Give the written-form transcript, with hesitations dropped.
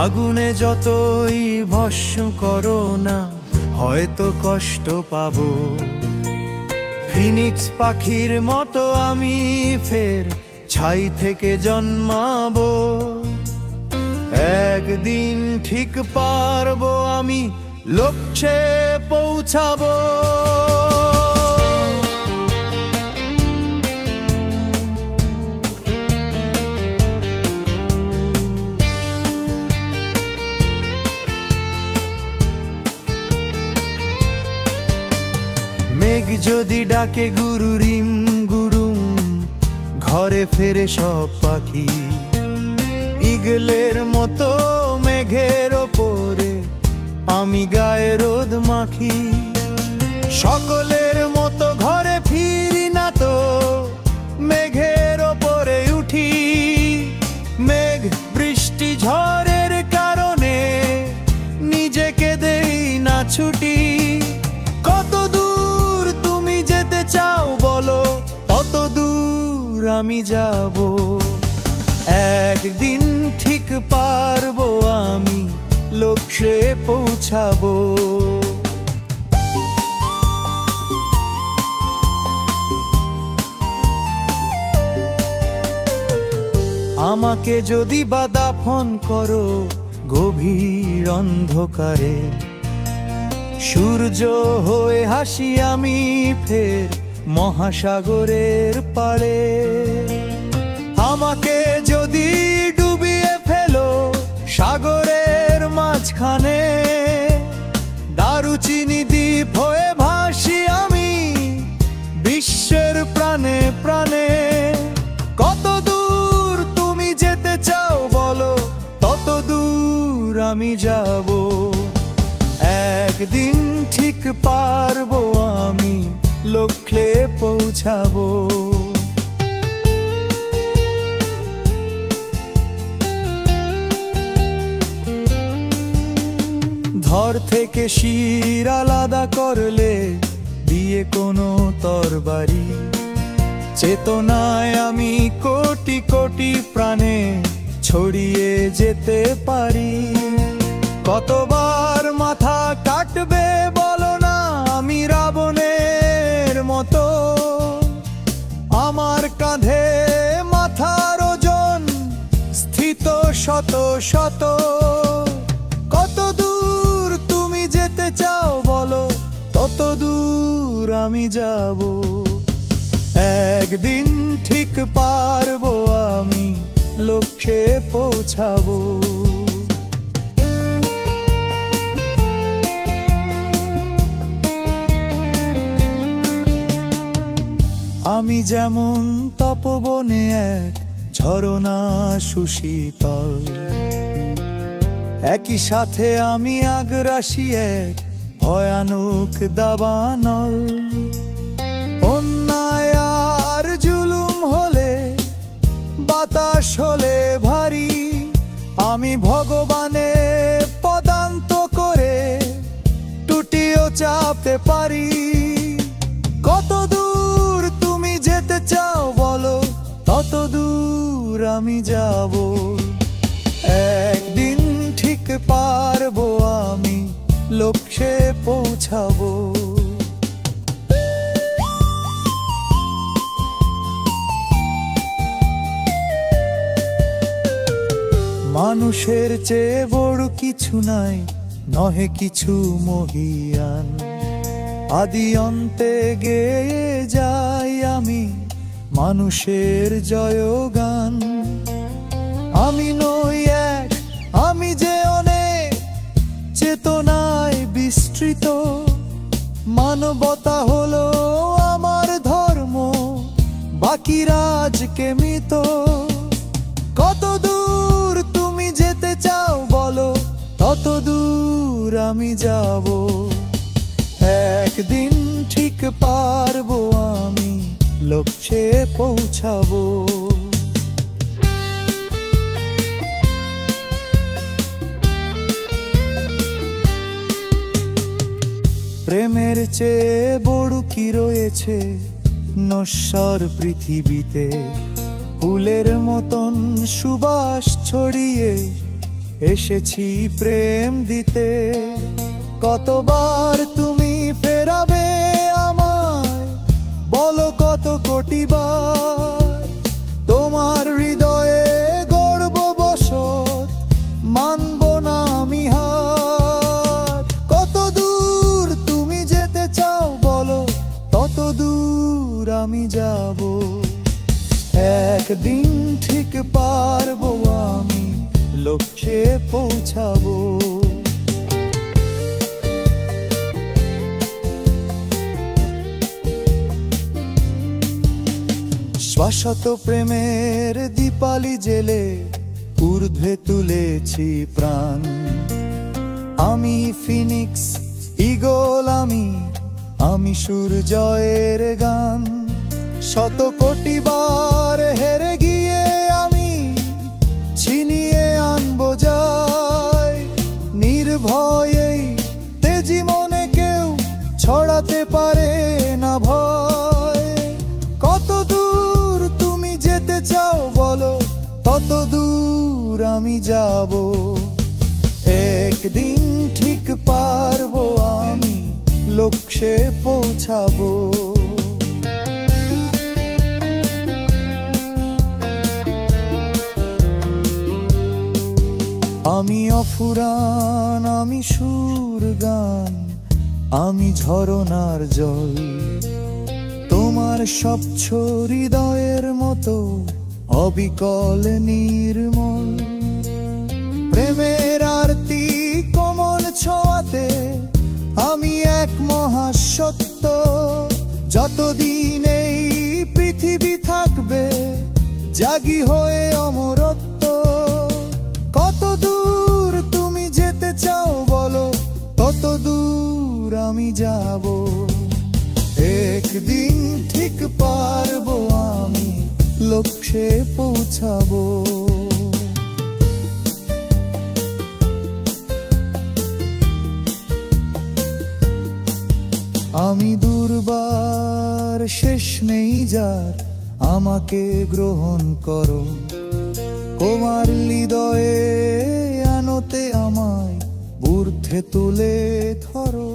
আগুনে যতই ভস্ম করো না, হয়তো কষ্ট পাবো। ফিনিক্স পাখির মতো আমি ফের ছাই থেকে জন্মাবো। একদিন ঠিক পারবো আমি লক্ষ্যে পৌঁছাবো। মেঘ যদি ডাকে গুরু রিম গুরুম, ঘরে ফেরে সব পাখি। ইগলের মতো মেঘের ওপরে আমি গায়ে রোদ মাখি। সকলের মতো ঘরে ফিরি না তো, মেঘের ওপরে উঠি। মেঘ বৃষ্টি ঝড়ের কারণে নিজেকে দেই না ছুটি। কত দূর তুমি যেতে চাও বলো, তত দূর আমি যাব। একদিন ঠিক পারবো আমি লক্ষ্যে পৌঁছাবো। আমাকে যদি বা দাফন করো গভীর অন্ধকারে, সূর্য হয়ে হাসি আমি ফের মহাসাগরের পাড়ে। আমাকে যদি ডুবিয়ে ফেলো সাগরের মাঝখানে, দারুচিনি দ্বীপ হয়ে ভাসি আমি বিশ্বের প্রাণে প্রাণে। কত দূর তুমি যেতে চাও বলো, তত দূর আমি যাব। একদিন ঠিক পারবো আমি লক্ষ্যে পৌঁছাবো। ধর থেকে শির আলাদা করলে দিয়ে কোনো তরবারি। চেতনায় আমি কোটি কোটি প্রাণে ছড়িয়ে যেতে পারি। কতবার মাথা কাটবে বলো না আমি রাবণের মতো। আমার কাঁধে মাথার ওজন স্থিত শত শত। কত দূর তুমি যেতে চাও বলো, তত দূর আমি যাব। একদিন ঠিক পারবো আমি লক্ষ্যে পৌঁছাবো। আমি যেমন তপবনে এক ঝরনা সুশীতল, একই সাথে আমি আগ্রাসী এক ভয়ানক দাবানল। অন্যায় আর জুলুম হলে, বাতাস হলে ভারী, আমি ভগবানে পদান্ত করে টুটিও চাপতে পারি। কত দূর তুমি যেতে চাও বলো, তত দূর আমি যাব। একদিন ঠিক পারবো আমি লক্ষ্যে পৌঁছাবো। মানুষের চেয়ে বড় কিছু নাই, নহে কিছু মহিয়ান। আদি অন্তে গেয়ে যাই আমি মানুষের জয়গান। আমি নই এক, আমি যে অনেক, চেতনায় বিস্তৃত। মানবতা হলো আমার ধর্ম, বাকিরা আজকে মৃত। কত দূর তুমি যেতে চাও বলো, তত দূর আমি যাব। একদিন ঠিক পারবো আমি লক্ষ্যে পৌঁছাবো। প্রেমের চেয়ে বড় কি রয়েছে নশ্বর পৃথিবীতে? ফুলের মতন সুবাস ছড়িয়ে এসেছি প্রেম দিতে। কতবার তুমি ফেরাবে আমায়, বলো কত কোটিবার। তোমার হৃদয়ে গর্ব বসত, মানব না আমি হার। কত দূর তুমি যেতে চাও বলো, তত দূর আমি যাব। একদিন ঠিক পারবো আমি লক্ষ্যে পৌঁছাবো। শাশ্বত প্রেমের দীপালি জেলে ঊর্ধ্বে তুলেছি প্রাণ। আমি ফিনিক্স ঈগল, আমি সূর্যের গান। শত কোটি বার হেরে গিয়ে আমি ছিনিয়ে আনবো জয়। নির্ভয়েই তেজি মনে কেউ ছড়াতে পারে না ভয়। কত দূর তুমি যেতে চাও বলো, তত দূর আমি যাব। একদিন ঠিক পারবো আমি লক্ষ্যে পৌঁছাবো। আমি অফুরান, আমি সুর গান, আমি ঝরনার জল। তোমার স্বচ্ছ হৃদয়ের মতো অবিকল নির্মল। প্রেমের আরতি কোমল ছোঁয়াতে আমি এক মহাসত্য। যতদিন এই পৃথিবী থাকবে জাগি হয়ে অমরত্ব। কত দূর তুমি যেতে চাও বলো, তত দূর আমি যাব। একদিন ঠিক পারবো আমি লক্ষ্যে পৌঁছাবো। আমি দুর্বার, শেষ নেই যার, আমাকে গ্রহণ করো। তোমার হৃদয়ে আনতে আমায় ঊর্ধ্বে তুলে ধরো।